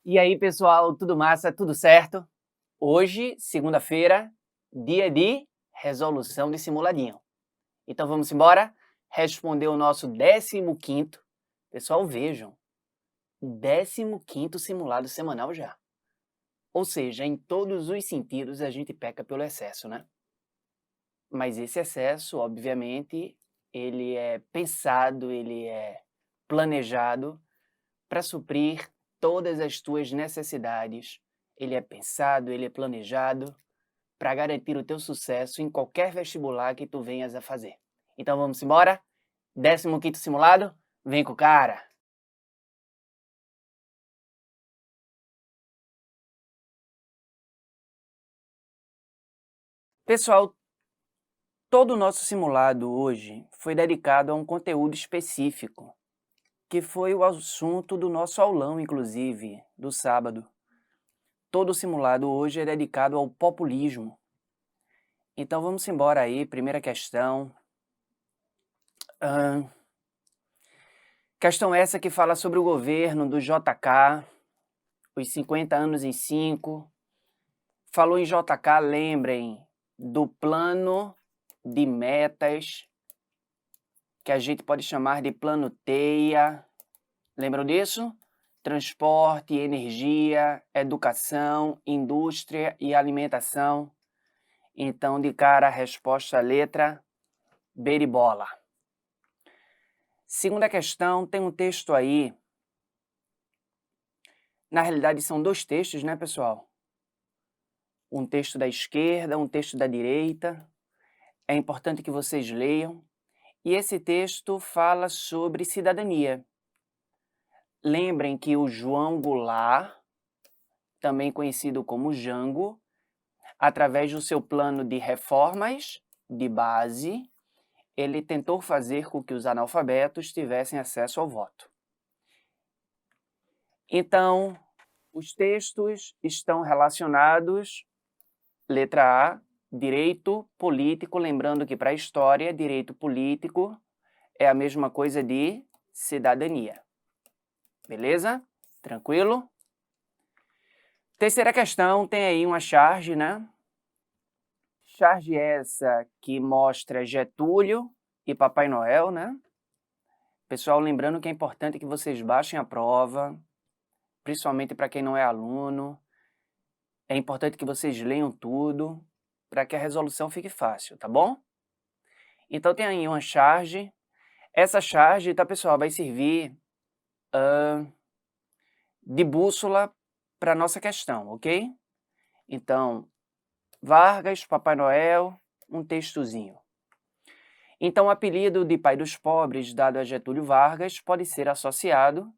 E aí, pessoal, tudo massa, tudo certo? Hoje, segunda-feira, dia de resolução de simuladinho. Então vamos embora responder o nosso 15º. Pessoal, vejam, 15º simulado semanal já. Ou seja, em todos os sentidos a gente peca pelo excesso, né? Mas esse excesso, obviamente, ele é pensado, ele é planejado para suprir todas as tuas necessidades. Ele é pensado, ele é planejado para garantir o teu sucesso em qualquer vestibular que tu venhas a fazer. Então vamos embora? 15º simulado? Vem com o cara! Pessoal, todo o nosso simulado hoje foi dedicado a um conteúdo específico, que foi o assunto do nosso aulão, inclusive, do sábado. Todo o simulado hoje é dedicado ao populismo. Então vamos embora aí, primeira questão. Questão essa que fala sobre o governo do JK, os 50 anos em 5. Falou em JK, lembrem do plano de metas, que a gente pode chamar de plano TEIA. Lembram disso? Transporte, energia, educação, indústria e alimentação. Então, de cara, a resposta letra beribola. Segunda questão, tem um texto aí. Na realidade, são dois textos, né, pessoal? Um texto da esquerda, um texto da direita. É importante que vocês leiam. E esse texto fala sobre cidadania. Lembrem que o João Goulart, também conhecido como Jango, através do seu plano de reformas de base, ele tentou fazer com que os analfabetos tivessem acesso ao voto. Então, os textos estão relacionados, letra A, direito político, lembrando que para a história, direito político é a mesma coisa de cidadania. Beleza? Tranquilo? Terceira questão, tem aí uma charge, né? Charge essa que mostra Getúlio e Papai Noel, né? Pessoal, lembrando que é importante que vocês baixem a prova, principalmente para quem não é aluno. É importante que vocês leiam tudo para que a resolução fique fácil, tá bom? Então tem aí uma charge. Essa charge, tá, pessoal, vai servir de bússola para a nossa questão, ok? Então, Vargas, Papai Noel, um textozinho. Então, o apelido de pai dos pobres dado a Getúlio Vargas pode ser associado.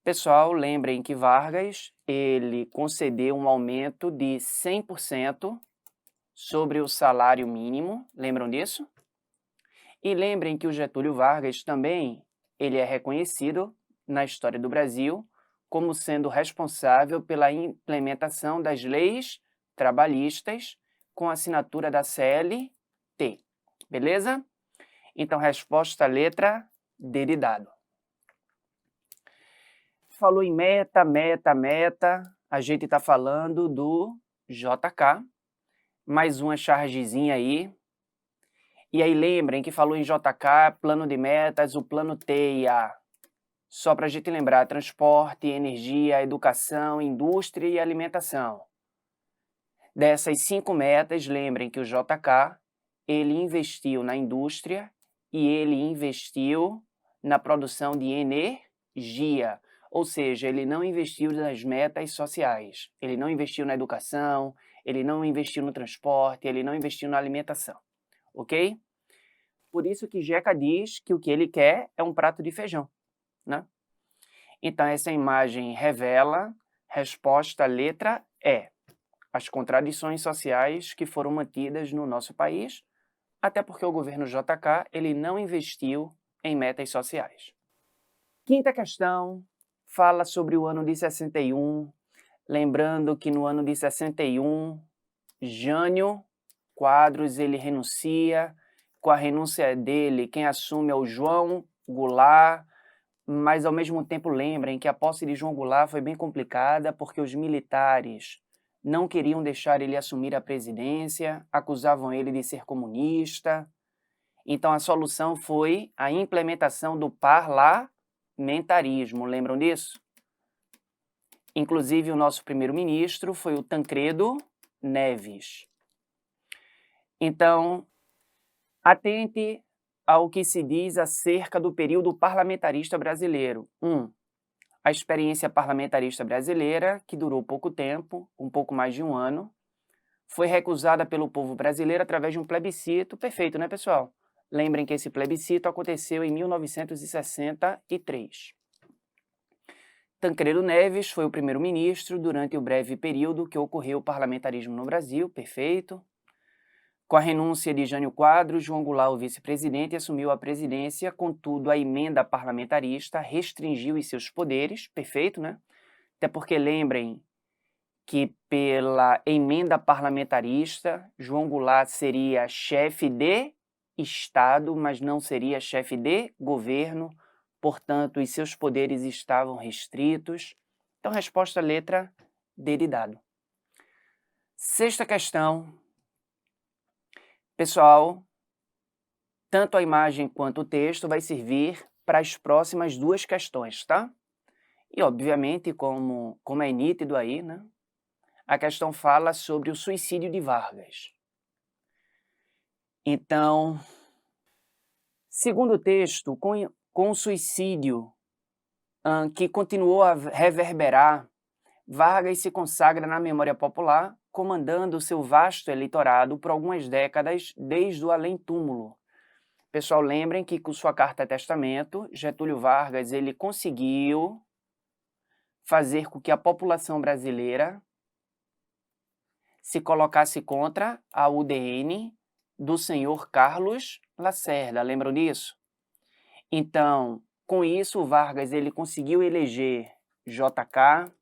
Pessoal, lembrem que Vargas, ele concedeu um aumento de 100% sobre o salário mínimo, lembram disso? E lembrem que o Getúlio Vargas também, ele é reconhecido na história do Brasil como sendo responsável pela implementação das leis trabalhistas com assinatura da CLT. Beleza? Então, resposta letra D de dado. Falou em meta, a gente está falando do JK. Mais uma chargezinha aí. E aí lembrem que falou em JK, plano de metas, o plano TEIA. Só para a gente lembrar, transporte, energia, educação, indústria e alimentação. Dessas 5 metas, lembrem que o JK, ele investiu na indústria e ele investiu na produção de energia. Ou seja, ele não investiu nas metas sociais. Ele não investiu na educação, ele não investiu no transporte, ele não investiu na alimentação. Ok? Por isso que Jeca diz que o que ele quer é um prato de feijão, né? Então, essa imagem revela resposta letra E. As contradições sociais que foram mantidas no nosso país, até porque o governo JK ele não investiu em metas sociais. Quinta questão fala sobre o ano de 61, lembrando que no ano de 61, Jânio Quadros ele renuncia. Com a renúncia dele, quem assume é o João Goulart, mas ao mesmo tempo lembrem que a posse de João Goulart foi bem complicada porque os militares não queriam deixar ele assumir a presidência, acusavam ele de ser comunista. Então a solução foi a implementação do parlamentarismo, lembram disso? Inclusive o nosso primeiro-ministro foi o Tancredo Neves. Então, atente ao que se diz acerca do período parlamentarista brasileiro. 1. A experiência parlamentarista brasileira, que durou pouco tempo, um pouco mais de um ano, foi recusada pelo povo brasileiro através de um plebiscito. Perfeito, né, pessoal? Lembrem que esse plebiscito aconteceu em 1963. Tancredo Neves foi o primeiro-ministro durante o breve período que ocorreu o parlamentarismo no Brasil. Perfeito. Com a renúncia de Jânio Quadros, João Goulart, o vice-presidente, assumiu a presidência, contudo, a emenda parlamentarista restringiu os seus poderes. Perfeito, né? Até porque lembrem que pela emenda parlamentarista, João Goulart seria chefe de Estado, mas não seria chefe de governo, portanto, os seus poderes estavam restritos. Então, resposta letra D de dado. Sexta questão. Pessoal, tanto a imagem quanto o texto vai servir para as próximas duas questões, tá? E, obviamente, como é nítido aí, né? A questão fala sobre o suicídio de Vargas. Então, segundo o texto, com o suicídio que continuou a reverberar, Vargas se consagra na memória popular, comandando seu vasto eleitorado por algumas décadas desde o além-túmulo. Pessoal, lembrem que com sua carta-testamento, Getúlio Vargas ele conseguiu fazer com que a população brasileira se colocasse contra a UDN do senhor Carlos Lacerda. Lembram disso? Então, com isso, Vargas ele conseguiu eleger JK,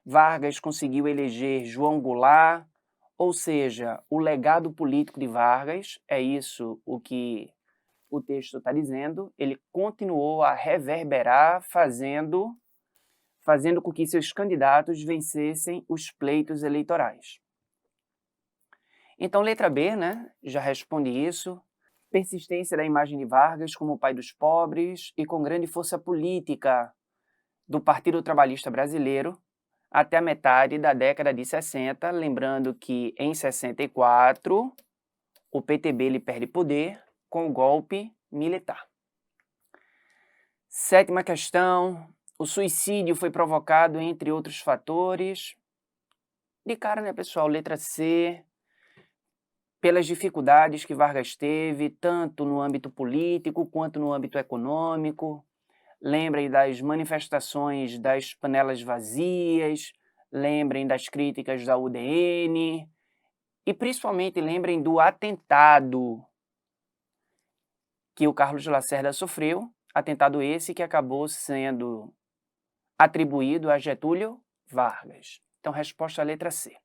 Vargas conseguiu eleger João Goulart, ou seja, o legado político de Vargas, é isso o que o texto está dizendo, ele continuou a reverberar, fazendo com que seus candidatos vencessem os pleitos eleitorais. Então, letra B, né, já responde isso. Persistência da imagem de Vargas como o pai dos pobres e com grande força política do Partido Trabalhista Brasileiro até a metade da década de 60, lembrando que em 64 o PTB ele perde poder com o golpe militar. Sétima questão, o suicídio foi provocado entre outros fatores. De cara, né, pessoal, letra C, pelas dificuldades que Vargas teve, tanto no âmbito político quanto no âmbito econômico. Lembrem das manifestações das panelas vazias, lembrem das críticas da UDN e principalmente lembrem do atentado que o Carlos Lacerda sofreu, atentado esse que acabou sendo atribuído a Getúlio Vargas. Então, resposta à letra C.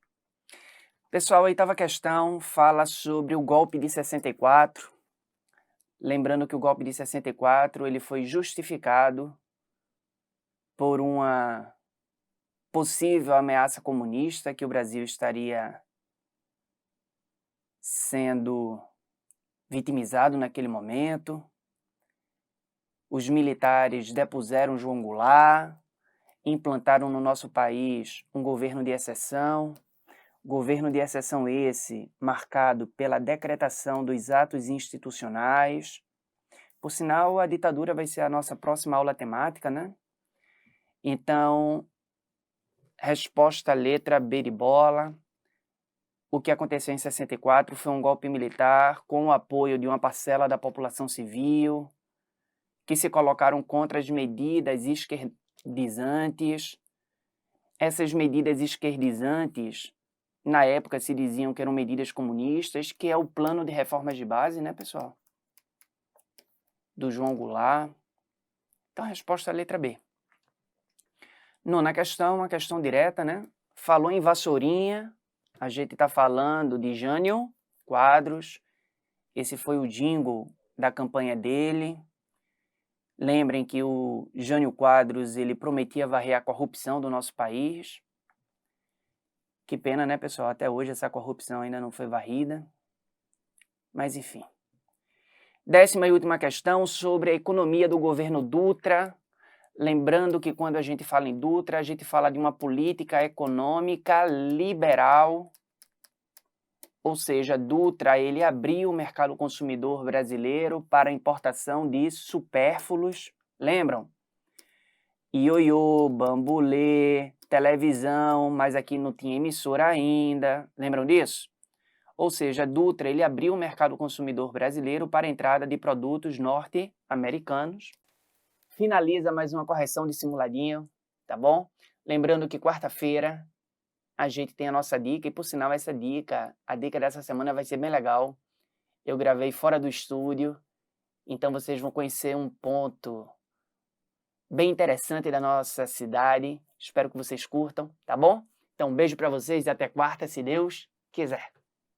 Pessoal, a oitava questão fala sobre o golpe de 64. Lembrando que o golpe de 64 ele foi justificado por uma possível ameaça comunista que o Brasil estaria sendo vitimizado naquele momento. Os militares depuseram João Goulart, implantaram no nosso país um governo de exceção. Governo de exceção esse marcado pela decretação dos atos institucionais. Por sinal, a ditadura vai ser a nossa próxima aula temática, né? Então, resposta letra B de bola. O que aconteceu em 64 foi um golpe militar com o apoio de uma parcela da população civil que se colocaram contra as medidas esquerdizantes. Essas medidas esquerdizantes na época se diziam que eram medidas comunistas, que é o plano de reformas de base, né, pessoal? Do João Goulart. Então, a resposta é a letra B. Nona questão, uma questão direta, né? Falou em Vassourinha, a gente está falando de Jânio Quadros. Esse foi o jingle da campanha dele. Lembrem que o Jânio Quadros, ele prometia varrer a corrupção do nosso país. Que pena, né, pessoal? Até hoje essa corrupção ainda não foi varrida. Mas, enfim. 10ª e última questão sobre a economia do governo Dutra. Lembrando que quando a gente fala em Dutra, a gente fala de uma política econômica liberal. Ou seja, Dutra, ele abriu o mercado consumidor brasileiro para a importação de supérfluos. Lembram? Ioiô, bambolê, televisão, mas aqui não tinha emissora ainda. Lembram disso? Ou seja, Dutra, ele abriu o mercado consumidor brasileiro para a entrada de produtos norte-americanos. Finaliza mais uma correção de simuladinho, tá bom? Lembrando que quarta-feira a gente tem a nossa dica, e por sinal a dica dessa semana vai ser bem legal. Eu gravei fora do estúdio, então vocês vão conhecer um ponto bem interessante da nossa cidade. Espero que vocês curtam, tá bom? Então um beijo para vocês e até quarta, se Deus quiser.